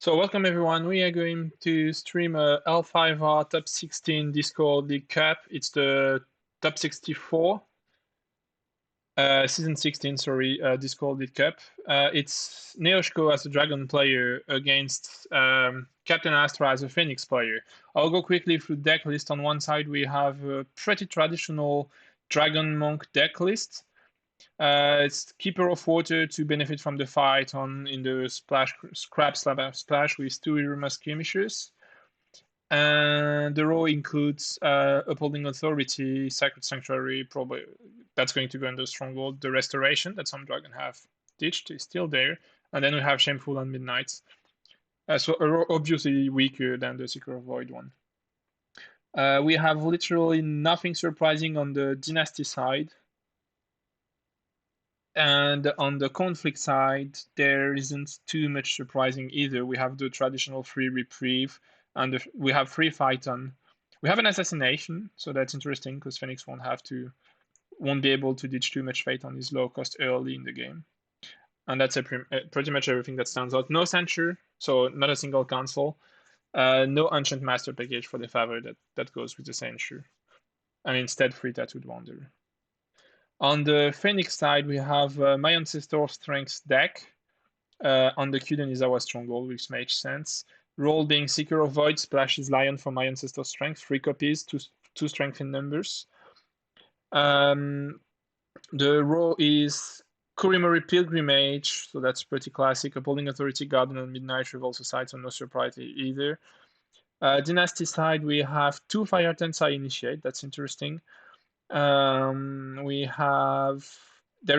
So welcome everyone. We are going to stream a L5R Top 16 Discord League Cup. It's the Top 64, Season 16, sorry, Discord League Cup. It's Neojko as a Dragon player against CaptainAstra as a Phoenix player. I'll go quickly through deck list. On one side, we have a pretty traditional Dragon Monk deck list. It's Keeper of Water to benefit from the fight in the Scrap Splash with 2 Iruma Skirmishers. And the row includes Upholding Authority, Sacred Sanctuary, probably that's going to go under Stronghold. The Restoration that some Dragon have ditched is still there. And then we have Shameful and Midnight. So a row obviously weaker than the Seeker of Void one. We have literally nothing surprising on the Dynasty side. And on the conflict side, there isn't too much surprising either. We have the traditional free reprieve, and we have free fight on. We have an assassination, so that's interesting because Phoenix won't be able to ditch too much fate on his low cost early in the game. And that's pretty much everything that stands out. No censure, so not a single cancel. No Ancient Master package for the favor that goes with the censure. And instead, free Tattooed Wonder. On the Phoenix side, we have My Ancestor Strengths deck. On the Kuden is our Stronghold, which makes sense. Role being Seeker of Void, splashes Lion for My Ancestor Strength, 3 copies, two strength in numbers. The row is Kurimori Pilgrimage, so that's pretty classic. Upholding Authority, Garden, and Midnight Revolves aside, so no surprise either. Dynasty side, we have 2 Fire Tensai Initiate, that's interesting. There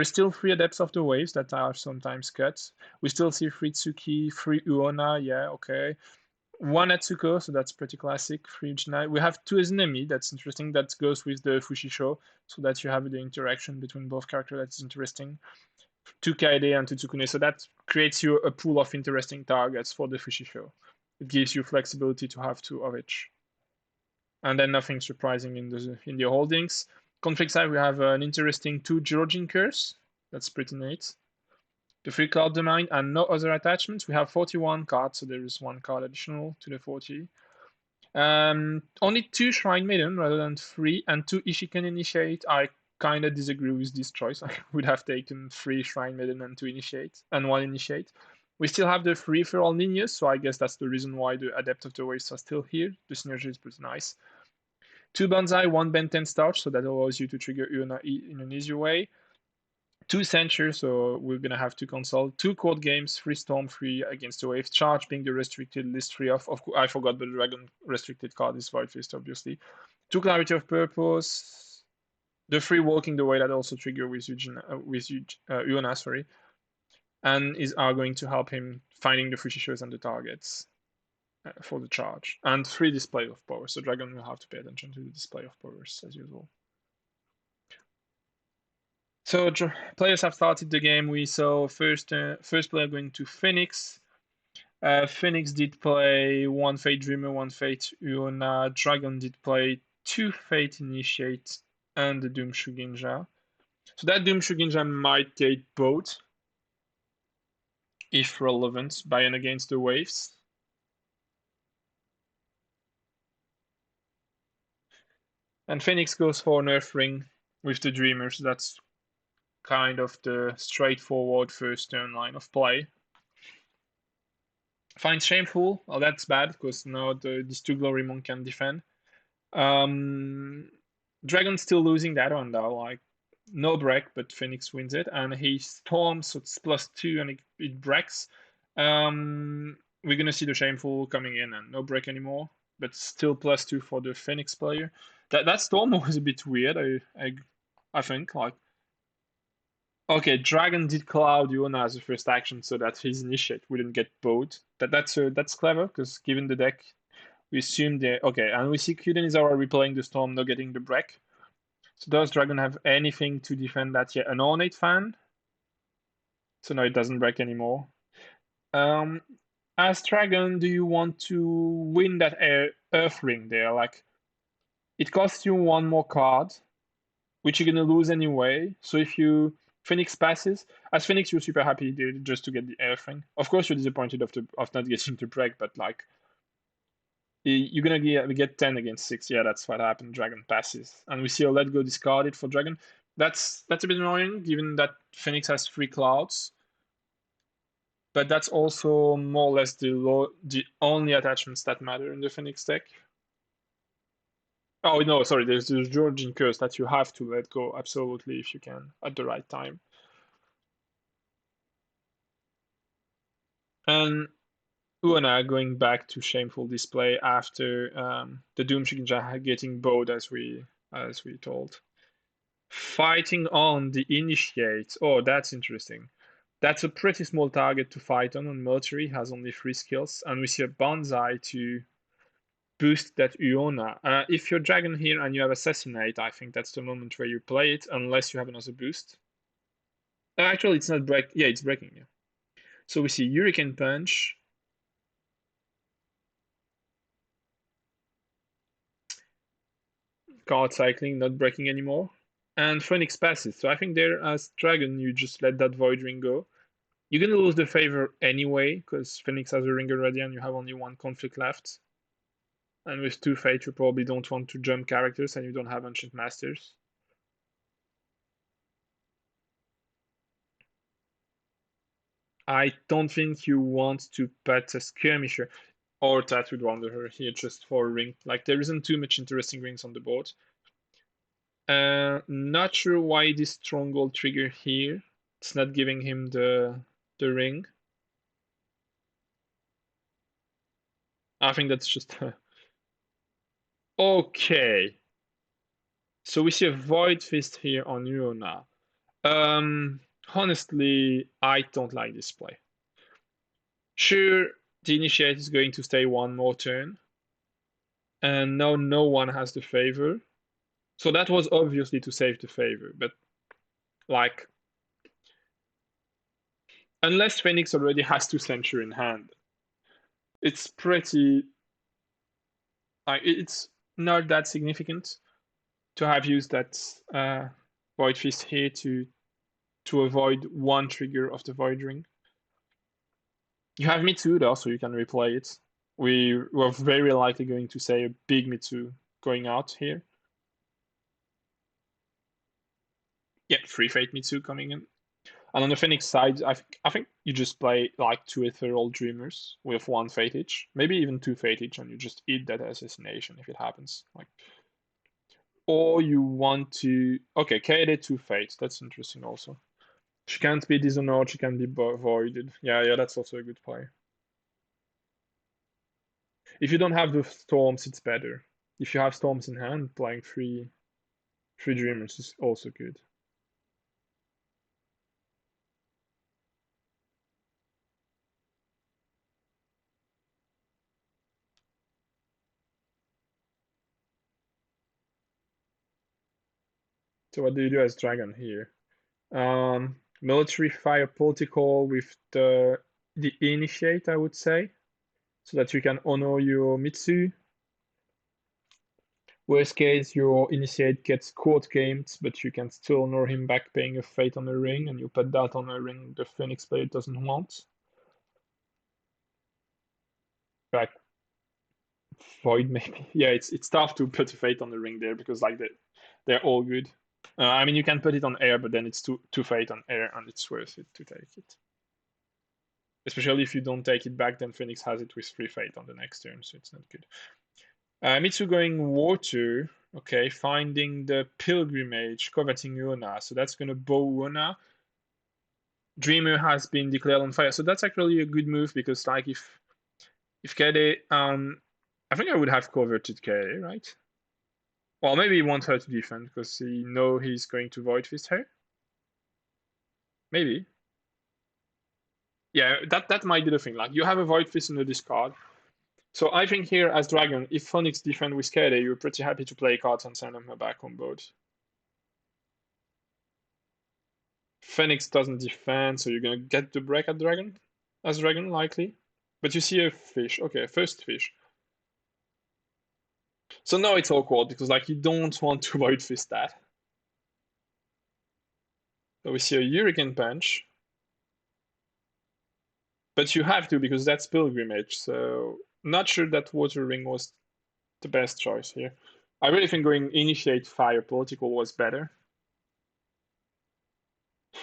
is still 3 Adepts of the Waves that are sometimes cut. We still see 3 Tsuki, 3 Uona, yeah, okay. 1 Atsuko, so that's pretty classic. 3 Jinai. We have 2 Izunami, that's interesting. That goes with the Fushisho, so that you have the interaction between both characters, that's interesting. 2 Kaede and 2 Tsukune, so that creates you a pool of interesting targets for the Fushisho. It gives you flexibility to have 2 of each. And then nothing surprising in the holdings. Conflict side, we have an interesting 2 Georgian Curse. That's pretty neat. The 3 Cloud Domain and no other attachments. We have 41 cards, so there is 1 card additional to the 40. Only 2 Shrine Maiden rather than 3, and 2 Ishiken Initiate. I kind of disagree with this choice. I would have taken 3 Shrine Maiden and 2 Initiate, and 1 Initiate. We still have the free for all ninjas, so I guess that's the reason why the Adept of the Waves are still here. The synergy is pretty nice. 2 Banzai, 1 Ben 10 Starch, so that allows you to trigger Uona in an easier way. 2 Censure, so we're gonna have to consult. 2 Court Games, 3 Storm, 3 Against the Waves. Charge being the restricted list 3 of I forgot, but the Dragon restricted card is Void Fist, obviously. 2 Clarity of Purpose. The 3 Walking the Way that also trigger with Uona, sorry. And are going to help him finding the Fushishos and the targets for the charge. And 3 Display of Powers. So Dragon will have to pay attention to the Display of Powers as usual. So players have started the game. We saw first player going to Phoenix. Phoenix did play 1 Fate Dreamer, 1 Fate Uona. Dragon did play 2 Fate Initiate and the Doom Shugenja. So that Doom Shugenja might take both, if relevant, by and against the waves. And Phoenix goes for an Earth Ring with the Dreamers. That's kind of the straightforward first turn line of play. Finds Shameful. Well, that's bad because now these 2 Glory Monk can defend. Dragon's still losing that one though, like no break, but Phoenix wins it, and he storms, so it's +2 and it breaks. We're gonna see the Shameful coming in and no break anymore, but still +2 for the Phoenix player. That storm was a bit weird. I think, like, okay, Dragon did Cloud Uona as a first action so that his Initiate wouldn't get both. That's clever because given the deck, we assume okay, and we see Kuden is already replaying the storm, not getting the break. So does Dragon have anything to defend that yet? An Ornate Fan? So no, it doesn't break anymore. As Dragon, do you want to win that Earth Ring there? Like, it costs you 1 more card, which you're gonna lose anyway. So if you Phoenix passes. As Phoenix, you're super happy just to get the air thing. Of course, you're disappointed of not getting to break, but like you're gonna get 10 against 6. Yeah, that's what happened. Dragon passes, and we see a let go discarded for Dragon. That's a bit annoying, given that Phoenix has 3 clouds. But that's also more or less the only attachments that matter in the Phoenix deck. Oh no, sorry. There's the Georgian Curse that you have to let go absolutely if you can at the right time. And Uana going back to shameful display after the Doom Shikinja getting bowed as we told. Fighting on the Initiate. Oh, that's interesting. That's a pretty small target to fight on military, has only 3 skills, and we see a Banzai to boost that Uona. If you're Dragon here and you have Assassinate, I think that's the moment where you play it, unless you have another boost. Actually, it's not break. Yeah, it's breaking. Yeah. So we see Hurricane Punch. Card cycling, not breaking anymore. And Phoenix passes. So I think there, as Dragon, you just let that Void Ring go. You're gonna lose the favor anyway, because Phoenix has a ring already and you have only 1 conflict left. And with 2 Fate, you probably don't want to jump characters and you don't have Ancient Masters. I don't think you want to put a Skirmisher or Tattooed Wanderer here just for a ring. Like, there isn't too much interesting rings on the board. Not sure why this Stronghold trigger here. It's not giving him the ring. I think that's just okay. So we see a Void Fist here on Urona. Honestly, I don't like this play. Sure, the Initiate is going to stay 1 more turn, and now no one has the favor. So that was obviously to save the favor, but like, unless Phoenix already has 2 Century in hand, it's pretty. It's not that significant to have used that Void Fist here to avoid 1 trigger of the Void Ring. You have Mitsu though, so you can replay it. We were very likely going to say a big Mitsu going out here. Yeah, 3 Fate Mitsu coming in. And on the Phoenix side, I think you just play like 2 Ethereal Dreamers with 1 Fate each, maybe even 2 Fate each, and you just eat that assassination if it happens. Like, or you want to Kaede 2 Fate. That's interesting also. She can't be dishonored. She can be voided. Yeah, that's also a good play. If you don't have the storms, it's better. If you have storms in hand, playing 3 Dreamers is also good. So what do you do as Dragon here? Military fire protocol with the Initiate, I would say, so that you can honor your Mitsu. Worst case, your Initiate gets court gamed, but you can still honor him back paying a Fate on the ring, and you put that on a ring the Phoenix player doesn't want. Back Void maybe. Yeah, it's tough to put a Fate on the ring there because like they're all good. I mean, you can put it on air, but then it's two Fate on air, and it's worth it to take it. Especially if you don't take it back, then Phoenix has it with 3 Fate on the next turn, so it's not good. Mitsu going water. Okay, finding the Pilgrimage, coveting Uona. So that's going to bow Uona. Dreamer has been declared on fire. So that's actually a good move because, like, if Kede, I think I would have coveted Kede, right? Well, maybe he wants her to defend because he know he's going to Void Fist her. Maybe. Yeah, that might be the thing. Like, you have a Void Fist in the discard. So I think here as Dragon, if Phoenix defend with Kede, you're pretty happy to play cards and send them back on board. Phoenix doesn't defend, so you're gonna get the break at Dragon, as Dragon likely. But you see a fish. Okay, first fish. So now it's awkward because like you don't want to Void Fist that. So we see a Hurricane Punch. But you have to because that's Pilgrimage. So not sure that Water Ring was the best choice here. I really think going Initiate Fire Political was better.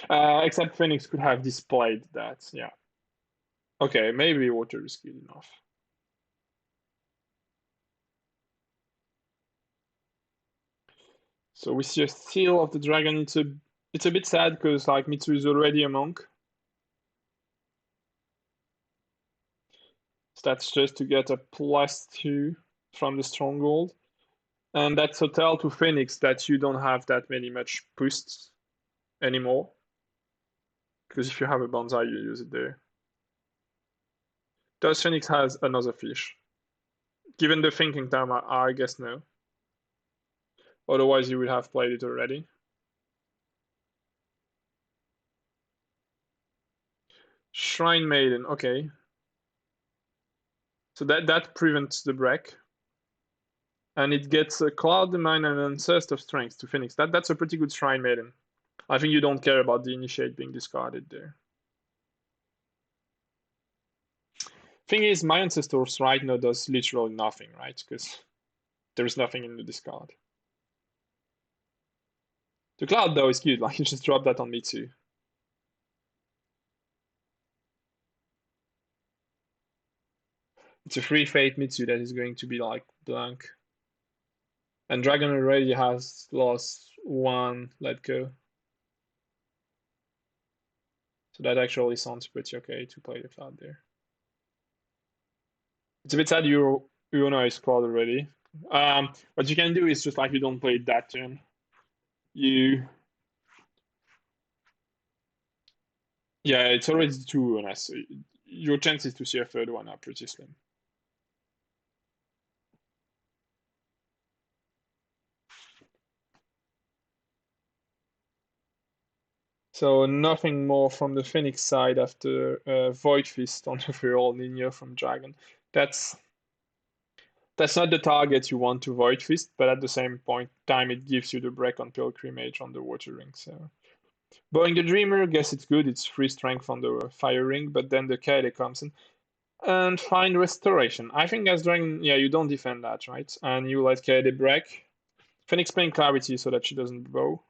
Except Phoenix could have displayed that, yeah. Okay, maybe Water is good enough. So we see a Seal of the Dragon. It's a bit sad because like Mitsu is already a monk. So that's just to get a +2 from the Stronghold. And that's a tell to Phoenix that you don't have that many much boosts anymore. Because if you have a bonsai, you use it there. Does Phoenix has another fish? Given the thinking time, I guess no. Otherwise, you would have played it already. Shrine Maiden, okay. So that prevents the break. And it gets a Cloud Mine and Ancestor Strength to Phoenix. That's a pretty good Shrine Maiden. I think you don't care about the Initiate being discarded there. Thing is, my Ancestors right now does literally nothing, right? Because there's nothing in the discard. The Cloud, though, is good. Like, you just drop that on me too. It's a free Fate Mitsu that is going to be like blank. And Dragon already has lost one let go. So that actually sounds pretty okay to play the Cloud there. It's a bit sad Uona is called already. What you can do is just like you don't play that turn. You Yeah, it's already two Uonas, so your chances to see a third one are pretty slim. So nothing more from the Phoenix side after Void Fist on the Feral Ninja from Dragon. That's not the target you want to Void Fist, but at the same point time it gives you the break on Pilgrimage on the Water Ring. So Bowing the Dreamer, guess it's good. It's free strength on the Fire Ring, but then the Kaede comes in. And find Restoration. I think as Dragon, yeah, you don't defend that, right? And you let Kaede break. Phoenix playing Clarity so that she doesn't bow.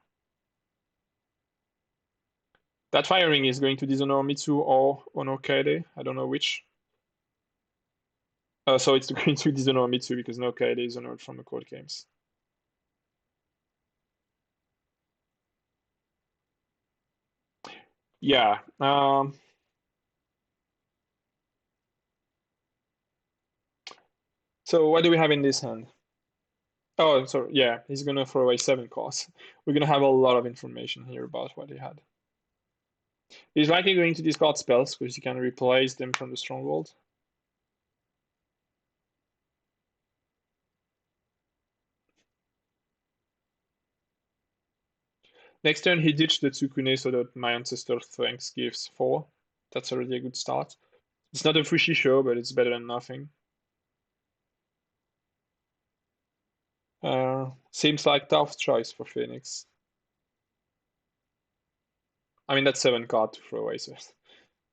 That Fire Ring is going to dishonor Mitsu or Ono Kaede. I don't know which. So it's going to dishonor Mitsu because no Kaede is honored from the court games. Yeah. So what do we have in this hand? Oh, sorry. Yeah, he's gonna throw away 7 cards. We're gonna have a lot of information here about what he had. He's likely going to discard spells because he can replace them from the stronghold. Next turn, he ditched the Tsukune so that my ancestor strength gives 4. That's already a good start. It's not a Fushi show, but it's better than nothing. Seems like tough choice for Phoenix. I mean, that's 7 card to throw away, so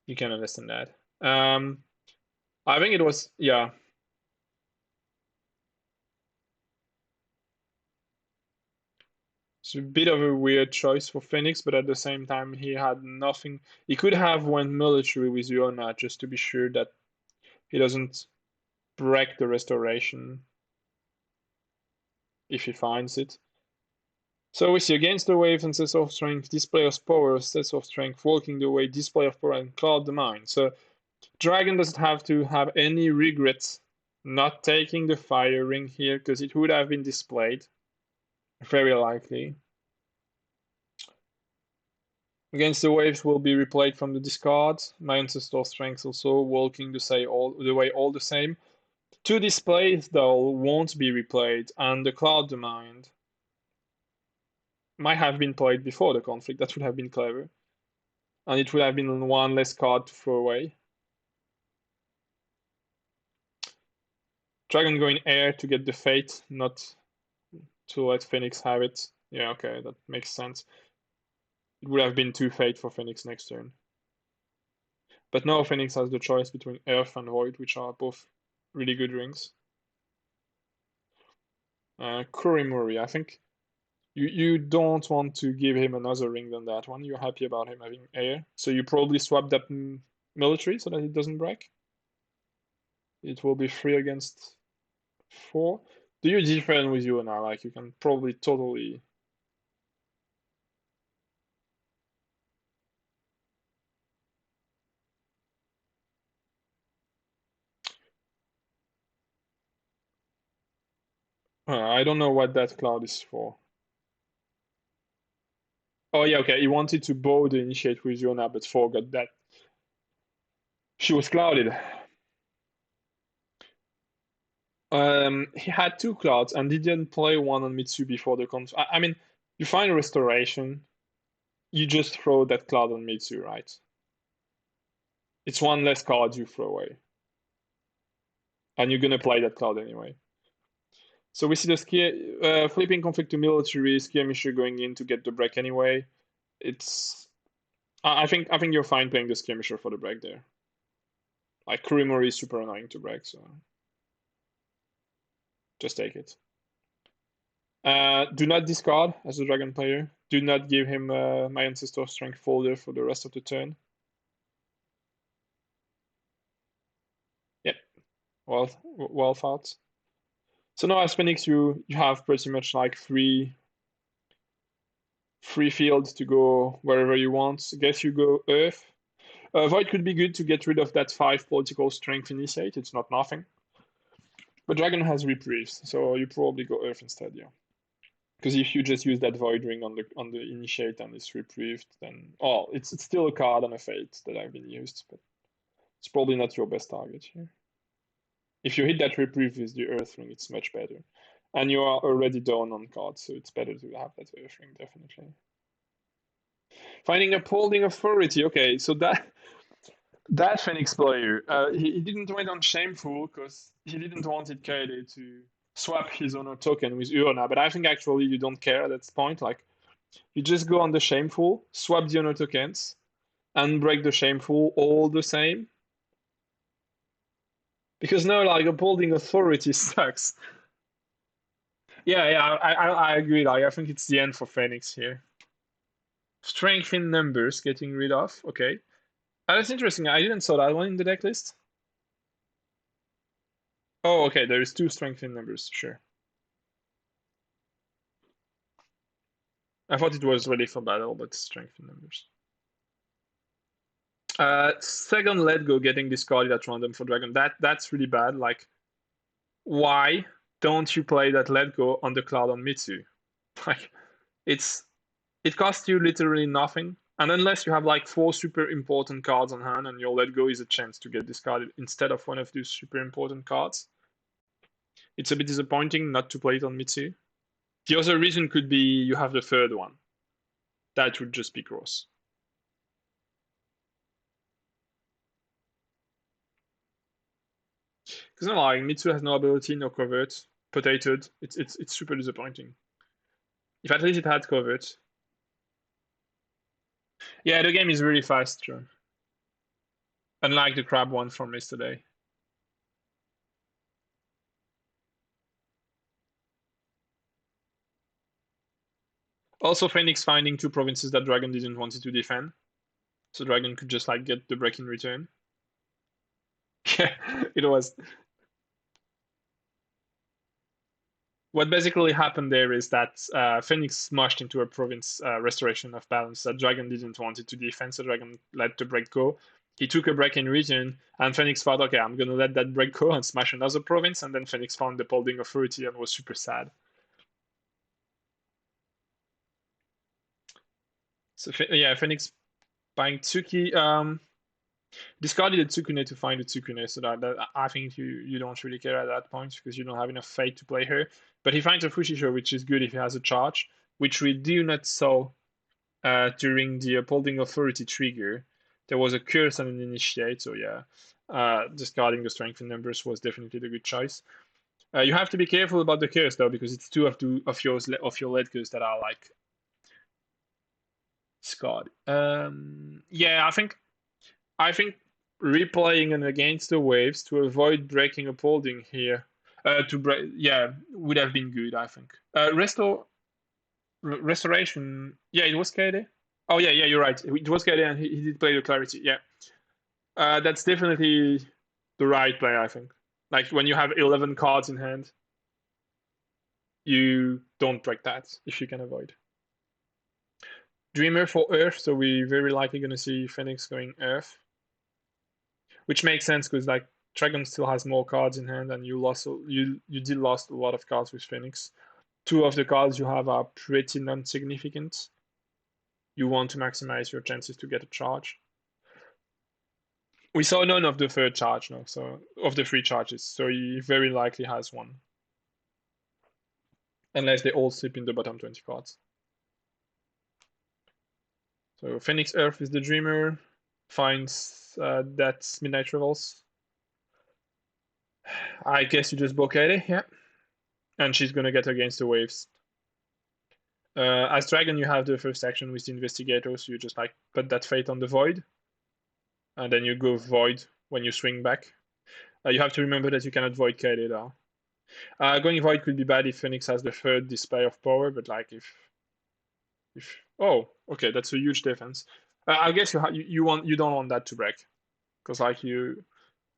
you can understand that. I think it was, yeah. It's a bit of a weird choice for Phoenix, but at the same time, he had nothing. He could have went military with Yona just to be sure that he doesn't break the restoration if he finds it. So we see against the waves and sets of strength, display of power, sets of strength, walking the way, display of power, and cloud the mind. So Dragon doesn't have to have any regrets not taking the fire ring here because it would have been displayed. Very likely. Against the waves will be replayed from the discard. My ancestor strength also walking the way all the same. 2 displays though won't be replayed, and the cloud the mind might have been played before the conflict. That would have been clever. And it would have been 1 less card to throw away. Dragon going air to get the fate, not to let Phoenix have it. Yeah, okay, that makes sense. It would have been too fate for Phoenix next turn. But now Phoenix has the choice between Earth and Void, which are both really good rings. Kurimori, I think you don't want to give him another ring than that one. You're happy about him having air. So you probably swap that military so that it doesn't break. It will be 3 against 4. Do you defend with you now? Like, you can probably totally... I don't know what that cloud is for. Oh yeah, okay. He wanted to bow the initiate with Yona, but forgot that she was clouded. He had 2 clouds and didn't play one on Mitsu before the conf. I mean, you find restoration, you just throw that cloud on Mitsu, right? It's one less card you throw away, and you're gonna play that cloud anyway. So we see the flipping conflict to military, skirmisher going in to get the break anyway. It's I think you're fine playing the skirmisher for the break there. Like, Kurimori is super annoying to break, so just take it. Do not discard as a dragon player. Do not give him my ancestor strength folder for the rest of the turn. Yep, well thought. So now as Phoenix, you have pretty much like free fields to go wherever you want. I guess you go Earth. Void could be good to get rid of that 5 political strength initiate. It's not nothing. But Dragon has reprieves, so you probably go Earth instead, yeah. Because if you just use that Void ring on the initiate and it's reprieved, then it's still a card and a fate that have been used, but it's probably not your best target here. If you hit that reprieve with the Earth ring, it's much better. And you are already down on cards, so it's better to have that Earth ring, definitely. Finding Upholding Authority. Okay, so that Phoenix player, he didn't wait on Shameful because he didn't want it KD to swap his honor token with Urna, but I think actually you don't care at that point. Like, you just go on the Shameful, swap the honor tokens, and break the Shameful all the same. Because now, like, Upholding Authority sucks. Yeah, I agree. Like, I think it's the end for Phoenix here. Strength in numbers, getting rid of. Okay. That's interesting. I didn't saw that one in the deck list. Oh, okay. There is 2 strength in numbers. Sure. I thought it was ready for battle, but strength in numbers. Second let go getting discarded at random for dragon. That's really bad. Like, why don't you play that let go on the cloud on Mitsu? Like, it costs you literally nothing. And unless you have like 4 super important cards on hand and your let go is a chance to get discarded instead of one of those super important cards, it's a bit disappointing not to play it on Mitsu. The other reason could be you have the 3rd one. That would just be gross. Because no, like, Mitsu has no ability, no covert, potatoed. It's super disappointing. If at least it had covert. Yeah, the game is really fast, sure. Unlike the crab one from yesterday. Also, Phoenix finding 2 provinces that Dragon didn't want it to defend. So Dragon could just like get the break in return. Yeah, it was. What basically happened there is that Phoenix smashed into a province restoration of balance that Dragon didn't want it to defend, so Dragon let the break go. He took a break in return, and Phoenix thought, okay, I'm gonna let that break go and smash another province, and then Phoenix found the Upholding Authority and was super sad. So yeah, Phoenix buying Tsuki. Discarded a Tsukune to find a Tsukune, so that I think you don't really care at that point because you don't have enough fate to play her. But he finds a Fushisho, which is good if he has a charge, which we do not saw during the Upholding Authority trigger. There was a curse and an initiate, so yeah, discarding the strength in numbers was definitely the good choice. You have to be careful about the curse though, because it's 2 of your let goes that are like Scott. Yeah, I think replaying and against the waves to avoid breaking upholding here. To break, yeah, would have been good. I think. Restoration. Yeah, it was KD. Oh yeah, yeah, you're right. It was KD, and he did play the clarity. Yeah, that's definitely the right play. I think. Like when you have 11 cards in hand, you don't break that if you can avoid. Dreamer for Earth, so we very likely gonna see Phoenix going Earth, which makes sense because like Dragon still has more cards in hand, and you did lost a lot of cards with Phoenix. Two of the cards you have are pretty non-significant. You want to maximize your chances to get a charge. We saw none of the third charge now, so of the three charges, so he very likely has one, unless they all slip in the bottom 20 cards. So Phoenix Earth is the Dreamer, finds that Midnight Revels. I guess you just blockade it, yeah. And she's gonna get against the waves. As Dragon, you have the first action with the Investigator, so you just like put that Fate on the Void, and then you go Void when you swing back. You have to remember that you cannot Void KD though. Going Void could be bad if Phoenix has the third display of power, but like if oh okay, that's a huge defense. I guess you don't want that to break, because like you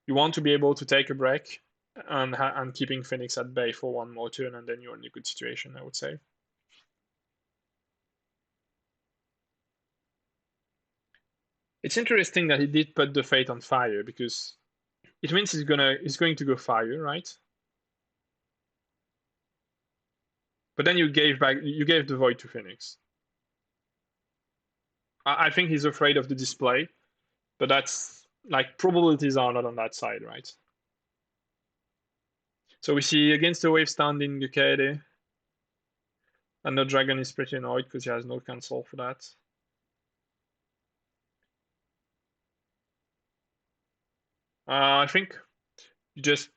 want to be able to take a break and keeping Phoenix at bay for one more turn, and then you're in a good situation, I would say. It's interesting that he did put the Fate on fire, because it means he's going to go fire, right? But then you gave the Void to Phoenix. I think he's afraid of the display, but that's like probabilities are not on that side, right? So we see against the wave standing Ukede, and the dragon is pretty annoyed because he has no cancel for that. I think you just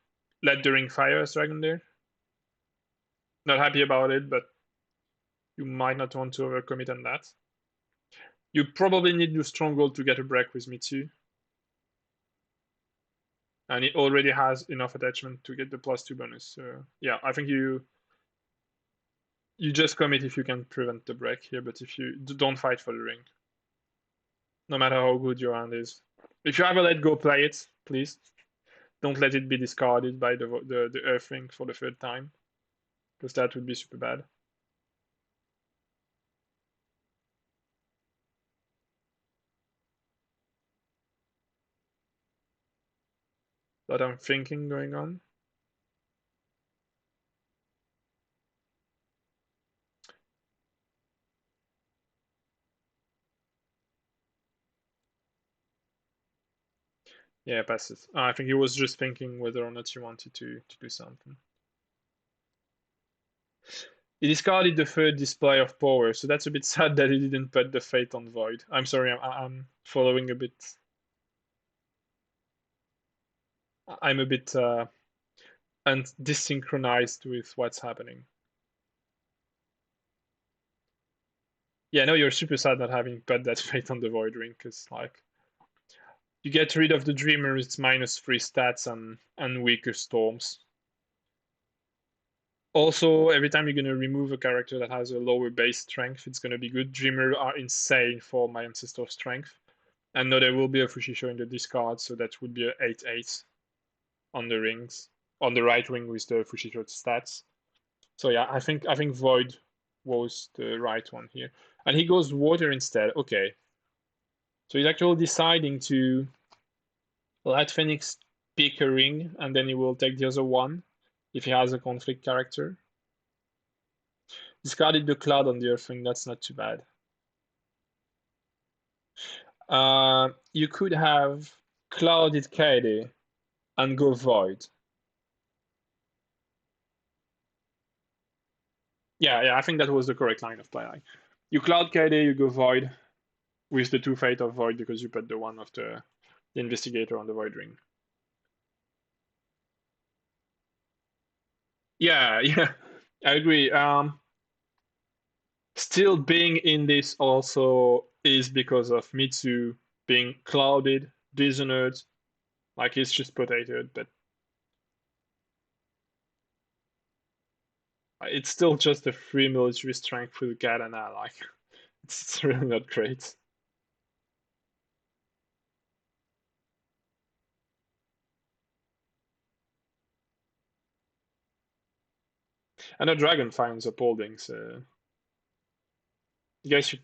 let the ring fire as dragon there. Not happy about it, but you might not want to overcommit on that. You probably need your stronghold to get a break with me too. And it already has enough attachment to get the +2 bonus. So yeah, I think you just commit if you can prevent the break here, but if you don't fight for the ring, no matter how good your hand is. If you have a let go, play it, please. Don't let it be discarded by the Earth ring for the third time, because that would be super bad. But I'm thinking going on. Yeah, pass it. I think he was just thinking whether or not he wanted to do something. He discarded the third display of power, so that's a bit sad that he didn't put the Fate on Void. I'm sorry, I'm following a bit. I'm a bit and desynchronized with what's happening. Yeah, no, you're super sad not having put that Fate on the Void ring, because like you get rid of the Dreamer, it's -3 stats and weaker storms. Also, every time you're going to remove a character that has a lower base strength, it's going to be good. Dreamer are insane for my ancestor strength. And no, there will be a Fushisho in the discard, so that would be a 8/8 on the rings, on the right wing with the Fushisho stats. So yeah, I think Void was the right one here. And he goes Water instead. Okay. So he's actually deciding to let Phoenix pick a ring, and then he will take the other one if he has a conflict character. Discarded the Cloud on the Earth ring, that's not too bad. You could have Clouded Kaede and go Void. Yeah, I think that was the correct line of play. Like, you Cloud Kaede, you go Void with the 2 Fate of Void because you put the one of the Investigator on the Void ring. Yeah, yeah, I agree. Still being in this also is because of Mitsu being clouded, dishonored, like he's just potatoed, but it's still just a free military strength for the katana, like it's really not great. And a dragon finds upholding, so you guys should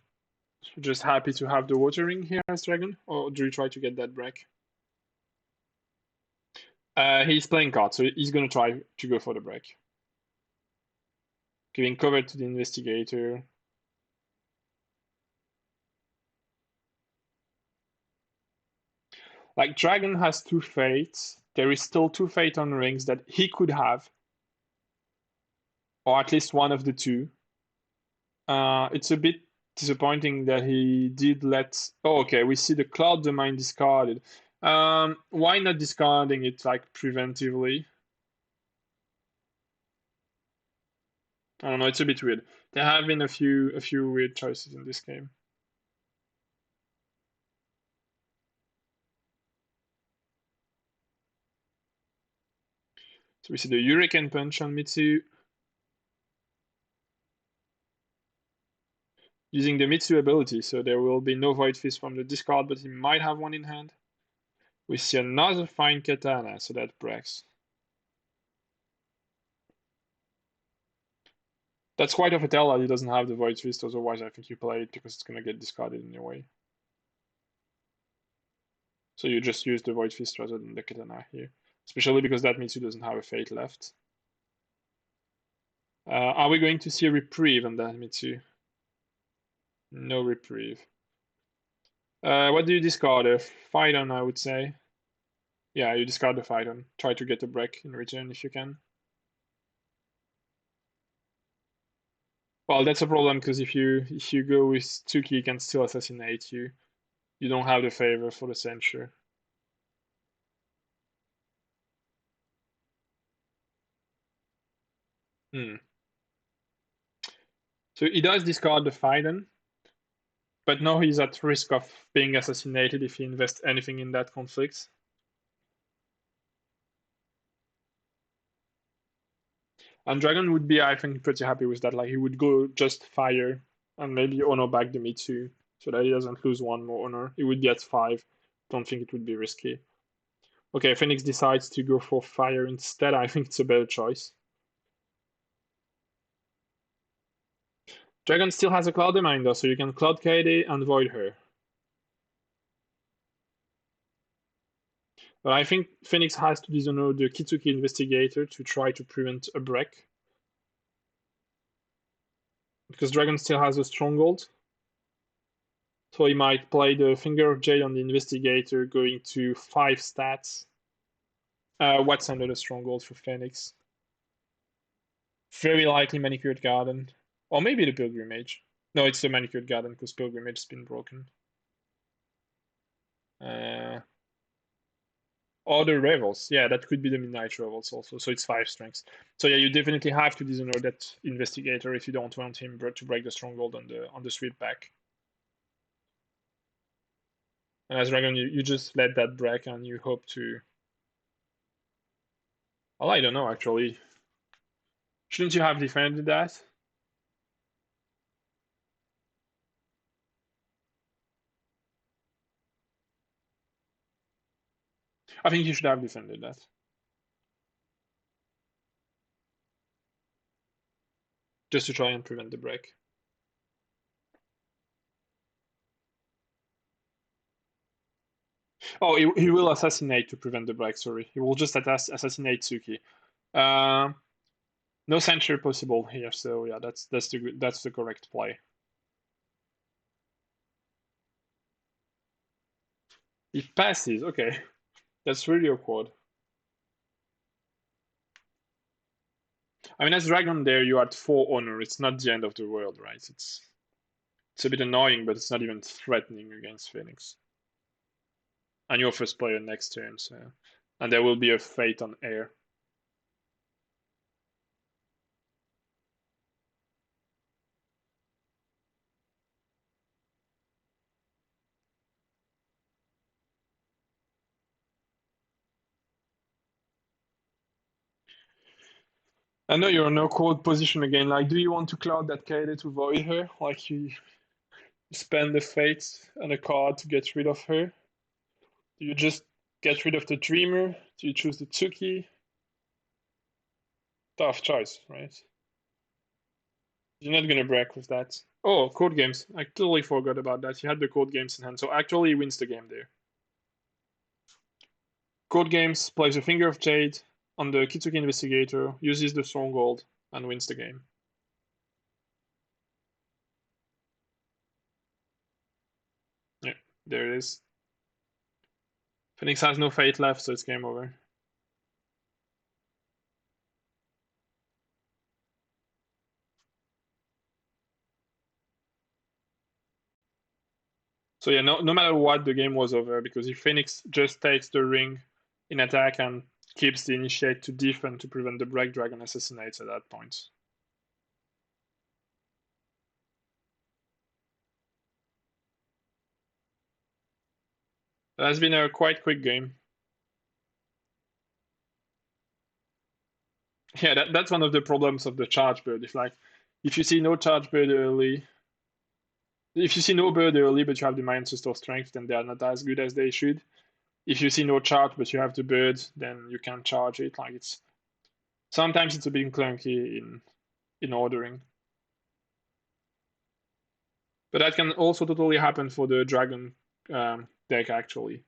just happy to have the water ring here as dragon, or do you try to get that break? He's playing cards, so he's gonna try to go for the break. Giving cover to the investigator. Like dragon has two fates. There is still two fate on rings that he could have, or at least one of the two. It's a bit disappointing that he did let. Oh, okay. We see the cloud domain discarded. Why not discarding it like preventively? I don't know. It's a bit weird. There have been a few weird choices in this game. So we see the Hurricane Punch on Mitsu. Using the Mitsu ability, so there will be no Void Fist from the discard, but he might have one in hand. We see another fine katana, so that breaks. That's quite of a tell that he doesn't have the Void Fist, otherwise I think you play it because it's gonna get discarded anyway. So you just use the Void Fist rather than the katana here. Especially because that Mitsu doesn't have a fate left. Are we going to see a reprieve on that Mitsu? No reprieve. What do you discard? A Phaidon, I would say. Yeah, you discard the Phaidon. Try to get a break in return if you can. Well, that's a problem because if you go with Tsuki, he can still assassinate you. You don't have the favor for the censure. Hmm. So he does discard the Phaidon, but now he's at risk of being assassinated if he invests anything in that conflict. And Dragon would be, I think, pretty happy with that. Like he would go just fire and maybe honor back the Mitsu so that he doesn't lose one more honor. He would be at 5. Don't think it would be risky. Okay, Phoenix decides to go for fire instead. I think it's a better choice. Dragon still has a Cloud Domain though, so you can Cloud KD and Void her. But I think Phoenix has to dishonor the Kitsuki Investigator to try to prevent a break. Because Dragon still has a Stronghold. So he might play the Finger of Jade on the Investigator, going to 5 stats. What's under the Stronghold for Phoenix? Very likely Manicured Garden. Or maybe the Pilgrimage. No, it's the Manicured Garden because Pilgrimage has been broken. Uh, or the Revels. Yeah, that could be the Midnight Revels also. So it's 5 strengths. So yeah, you definitely have to dishonor that Investigator if you don't want him to break the Stronghold on the sweep back. And as Dragon, you just let that break and you hope to. Well, I don't know actually. Shouldn't you have defended that? I think you should have defended that. Just to try and prevent the break. Oh, he will assassinate to prevent the break, sorry. He will just assassinate Tsuki. Uh, no censure possible here, so yeah, that's the correct play. He passes, okay. That's really awkward. I mean, as Dragon there, you are at 4 honor. It's not the end of the world, right? It's a bit annoying, but it's not even threatening against Phoenix. And your first player next turn, so. And there will be a fate on air. I know you're in a cold position again. Like, do you want to cloud that Kaede to void her? Like, you spend the fate and a card to get rid of her? Do you just get rid of the Dreamer? Do you choose the Tsuki? Tough choice, right? You're not gonna break with that. Oh, code games. I totally forgot about that. He had the code games in hand, so actually he wins the game there. Code games plays a Finger of Jade on the Kitsuki Investigator, uses the Stronghold, and wins the game. Yeah, there it is. Phoenix has no fate left, so it's game over. So yeah, no matter what, the game was over, because if Phoenix just takes the ring in attack and keeps the initiate to defend to prevent the Break Dragon assassinates at that point. It has been a quite quick game. Yeah, that's one of the problems of the charge bird. If you see no charge bird early, if you see no bird early but you have the Mind Store strength, then they are not as good as they should. If you see no charge but you have the bird, then you can charge it. Like it's sometimes it's a bit clunky in ordering. But that can also totally happen for the dragon deck actually.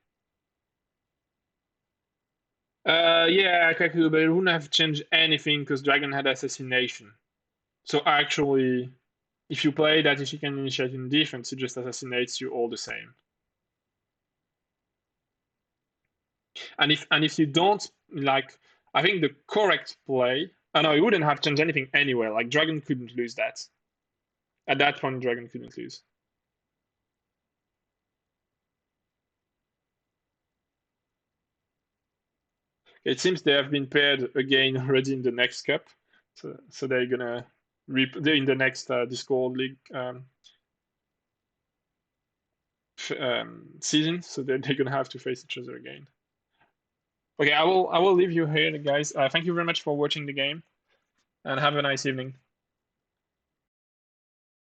Yeah, Kaku, but it wouldn't have changed anything because dragon had assassination. So actually, if you play that, if you can initiate in defense, it just assassinates you all the same. And if you don't like, I think the correct play. Oh no, it wouldn't have changed anything anyway. Like Dragon couldn't lose that. At that point, Dragon couldn't lose. It seems they have been paired again already in the next cup, so they're gonna in the next Discord League season. So they're gonna have to face each other again. Okay, I will leave you here, guys. Thank you very much for watching the game, and have a nice evening.